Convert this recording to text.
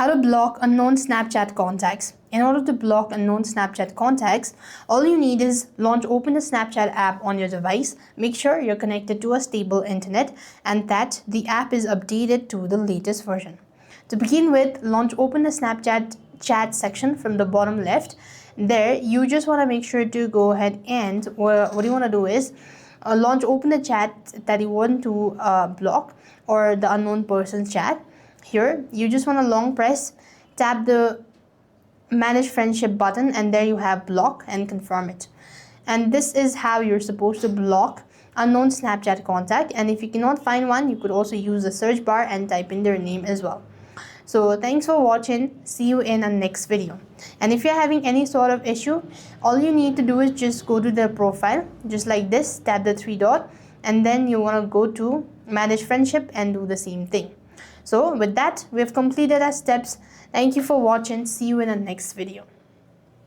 How to block unknown Snapchat contacts. In order to block unknown Snapchat contacts, all you need is open the Snapchat app on your device. Make sure you're connected to a stable internet and that the app is updated to the latest version. To begin with, open the Snapchat chat section from the bottom left. There, you just want to make sure to go ahead and what you want to do is open the chat that you want to block, or the unknown person's chat. Here, you just want to long press, tap the manage friendship button, and there you have block and confirm it. And this is how you're supposed to block unknown Snapchat contact. And if you cannot find one, you could also use the search bar and type in their name as well. So thanks for watching. See you in a next video. And if you're having any sort of issue, all you need to do is just go to their profile, just like this, tap the three dot, and then you want to go to manage friendship and do the same thing. So with that, we have completed our steps. Thank you for watching. See you in the next video.